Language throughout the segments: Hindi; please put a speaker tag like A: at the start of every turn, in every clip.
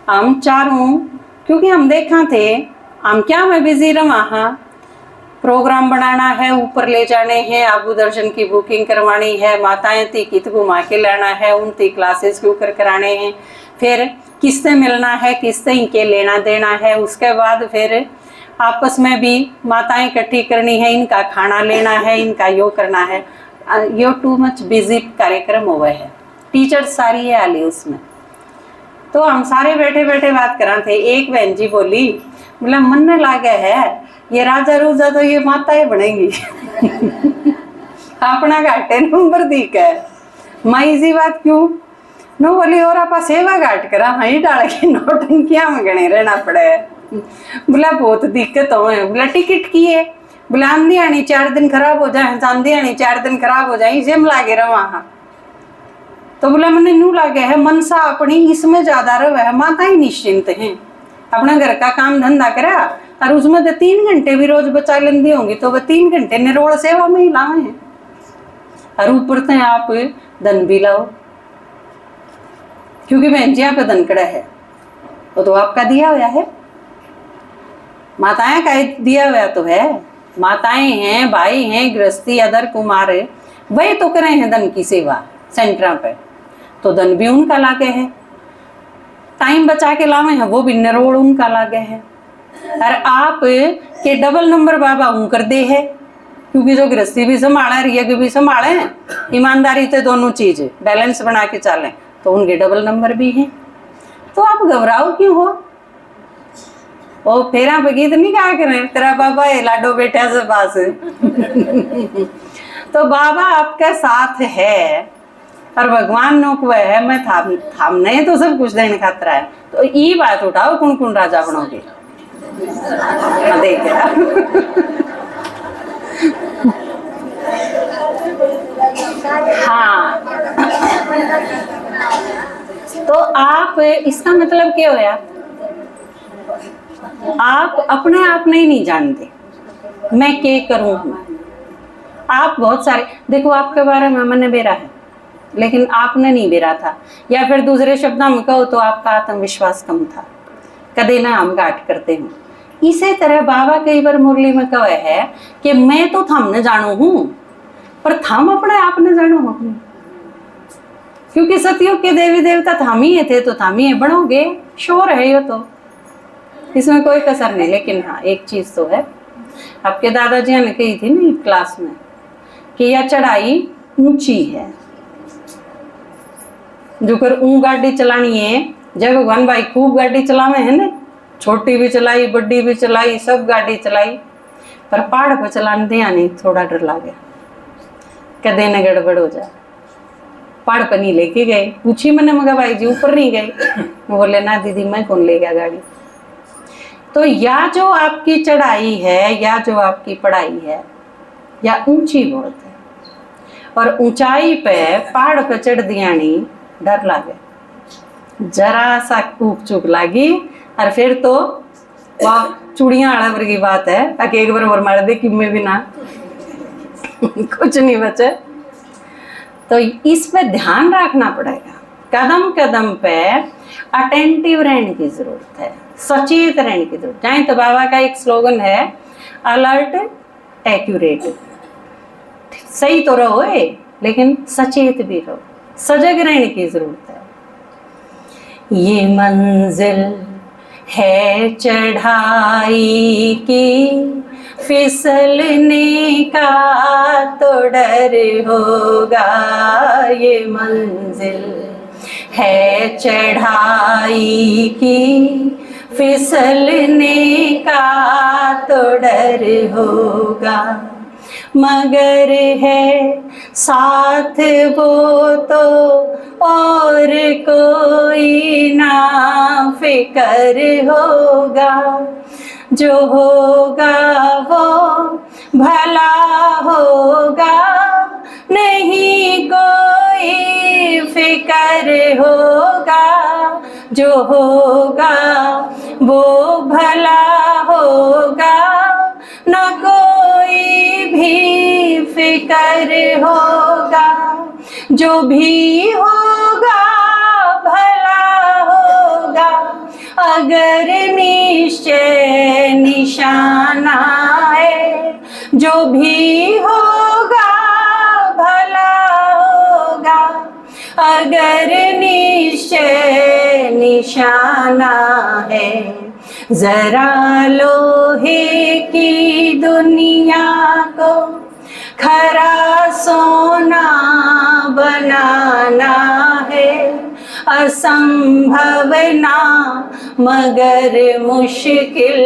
A: हम चारों, क्योंकि हम देखा थे हम क्या में बिजी रहा, प्रोग्राम बनाना है, ऊपर ले जाने हैं, आबू दर्शन की बुकिंग करवानी है, माताएं थी कित घुमा के लाना है, उनकी क्लासेस के ऊपर कराने हैं, फिर किससे मिलना है, किससे इनके लेना देना है, उसके बाद फिर आपस में भी माताएं इकट्ठी करनी है, इनका खाना लेना है, इनका यो करना है। यो टू मच बिजी कार्यक्रम हुआ है। टीचर सारी है आली उसमें। तो हम सारे बैठे बैठे बात करा थे। एक बहन जी बोली, बोला मन में लागे है ये राजा रूजा तो ये माताएं बनेंगी अपना घाटे नंबर दीक है माई जी बात क्यों नो बोली, और आप सेवा घाट करा हई डाल के नौटंकिया में गणे रहना पड़े। बोला बहुत दिक्कत हो। बोला टिकट की है, बोला आंधी आनी 4 दिन खराब हो जाए, चांदी आनी 4 दिन खराब हो जाए, इसे लागे रहा। तो बोला मैंने नू लागे है मनसा अपनी इसमें ज्यादा रहे है, माता ही निश्चिंत है, अपना घर का काम धंधा करा और उसमें तो 3 घंटे भी रोज बचा लेंदी होंगी, तो वह 3 घंटे निरोड़ सेवा में ही लाए हैं। और ऊपर से आप धन भी लाओ, क्योंकि बहन जी पे धन कड़ा है वो तो आपका दिया हुआ है, माताएं का दिया हुआ तो है। माताएं हैं, भाई हैं, गृहस्थी अदर कुमार वही तो करे हैं धन की सेवा सेंटर पे, तो धन भी उनका लागे है, टाइम बचा के लावे हैं वो भी निरोड़ उनका लागे है। और आप के डबल नंबर बाबा ऊं कर दे है, क्योंकि जो गृहस्थी भी संभाले यज्ञ भी संभाले, ईमानदारी से दोनों चीज बैलेंस बना के चलें, तो उनके डबल नंबर भी हैं। तो आप घबराओ क्यों हो? वो फेरा बगीत नहीं कहा करें तेरा बाबा है लाडो बेटा से पास तो बाबा आपका साथ है और भगवान नो को है, मैं थाम नहीं तो सब कुछ देने खातरा है। तो ये बात उठाओ कौन कौन राजा बनोगे देख हाँ। तो आप इसका मतलब क्या होया, आप अपने आप नहीं जानते मैं क्या करूं। आप बहुत सारे देखो, आपके बारे में मैंने बेरा है लेकिन आपने नहीं बेरा था, या फिर दूसरे शब्दों में कहो तो आपका आत्मविश्वास कम था, कदे ना हम घाट करते हैं। इसी तरह बाबा कई बार मुरली में कहे है कि मैं तो थम न जानो हूं, पर थम अपने आप न जानो हो, क्योंकि सतयुग के देवी देवता थाम ही थे, तो थाम ही बनोगे, श्योर है ये तो, इसमें कोई कसर नहीं। लेकिन हाँ एक चीज तो है, आपके दादाजी ने कही थी ना क्लास में कि यह चढ़ाई ऊंची है, जो कर गाड़ी चलानी है। जब भगवान भाई खूब गाड़ी चलावे है ना, छोटी भी चलाई बड़ी भी चलाई सब गाड़ी चलाई, पर पहाड़ पर चलाने दिया नहीं, थोड़ा डर लगे कदे न गड़बड़ हो जाए। पहाड़ पर नहीं लेके गए, पूछी मैंने मगा भाई जी ऊपर नहीं गए, बोले ना दीदी मैं कौन ले गया गाड़ी। तो या जो आपकी चढ़ाई है या जो आपकी पढ़ाई है या ऊंची बहुत है, और ऊंचाई पे पहाड़ पे चढ़ दिया नहीं डर लागे, जरा सा ऊक चूक लागी और फिर तो वह चूड़ियां आड़ा वर्गी बात है, ताकि एक बार और मार दे कि मैं भी ना कुछ नहीं बचे। तो इस पे ध्यान रखना पड़ेगा, कदम कदम पे अटेंटिव रहने की जरूरत है, सचेत रहने की जरूरत। चाहे तो बाबा का एक स्लोगन है अलर्ट एक्यूरेट, सही तो रहो लेकिन सचेत भी रहो, सजग रहने की जरूरत है। ये मंजिल है चढ़ाई की, फिसलने का तो डर होगा, ये मंजिल है चढ़ाई की, फिसलने का तो डर होगा, मगर है साथ वो तो और कोई ना फिकर होगा, जो होगा वो भला होगा, नहीं कोई फिकर होगा, जो होगा वो भला होगा, न कोई भी फिकर होगा, जो भी होगा भला होगा, अगर निश्चय निशाना है, जो भी होगा भला होगा। अगर निश्चय निशाना है, जरा लोहे की दुनिया को खरा सोना बनाना है। असंभव ना मगर मुश्किल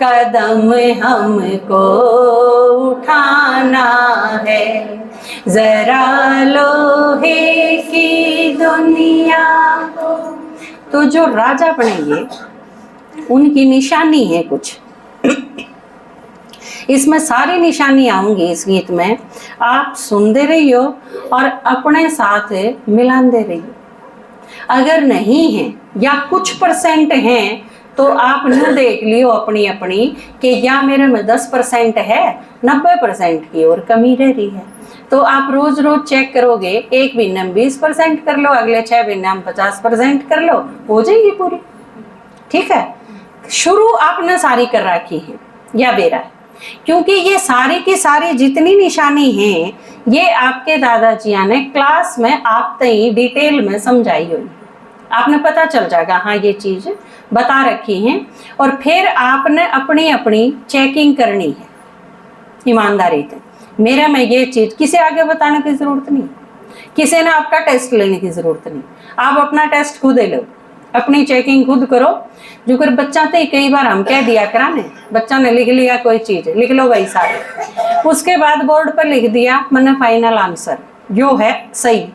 A: कदम हमको उठाना है। जरा लोहे की दुनिया को। तो जो राजा बनेंगे उनकी निशानी है कुछ, इसमें सारी निशानी आऊंगी इस गीत में। आप सुनते रहियो और अपने साथ मिलाते रहियो। अगर नहीं है या कुछ % हैं तो आप न देख लियो अपनी अपनी कि या मेरे में 10% है, 90% की और कमी रह रही है। तो आप रोज रोज चेक करोगे, एक महीने में 20% कर लो, अगले 6 महीने में 50% कर लो, हो जाएगी पूरी। ठीक है, शुरू आपने सारी कर रखी है या बेरा है, क्योंकि ये सारी की सारी जितनी निशानी है ये आपके दादाजिया ने क्लास में आप तई डिटेल में समझाई हुई। आपने पता चल जाएगा हाँ ये चीज बता रखी है। और फिर आपने अपनी अपनी चेकिंग करनी है ईमानदारी से। मेरा में ये चीज किसी आगे बताने की जरूरत नहीं, किसी ने आपका टेस्ट लेने की जरूरत नहीं। आप अपना टेस्ट खुद लो, अपनी चेकिंग खुद करो। जो कर बच्चा तो कई बार हम कह दिया कराने, बच्चा ने लिख लिया कोई चीज, लिख लो भाई सारे, उसके बाद बोर्ड पर लिख दिया मैंने फाइनल आंसर जो है सही।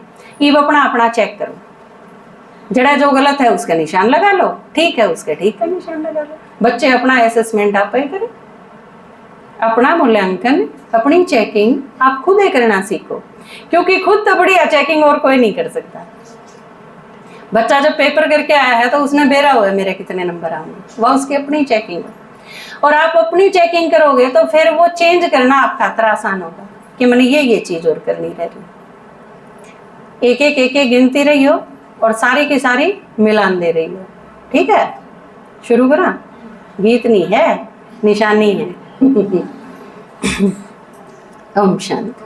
A: ये अपना अपना चेक करो, जड़ा जो गलत है उसका निशान लगा लो, ठीक है उसके ठीक का निशान लगा लो। बच्चे अपना असेसमेंट आप ही करें, अपना मूल्यांकन, अपनी चेकिंग आप खुद ही करना सीखो, क्योंकि खुद तो बढ़िया चेकिंग और कोई नहीं कर सकता। बच्चा जब पेपर करके आया है तो उसने बेरा हुआ है मेरे कितने नंबर आएंगे, वह उसकी अपनी चेकिंग है। और आप अपनी चेकिंग करोगे तो फिर वो चेंज करना आपका खातिर आसान होगा कि मैंने ये चीज और करनी रह रही। एक एक गिनती रही हो और सारी की सारी मिलान दे रही हो। ठीक है, शुरू करा। गीत नहीं है, निशानी है। ओम शांति।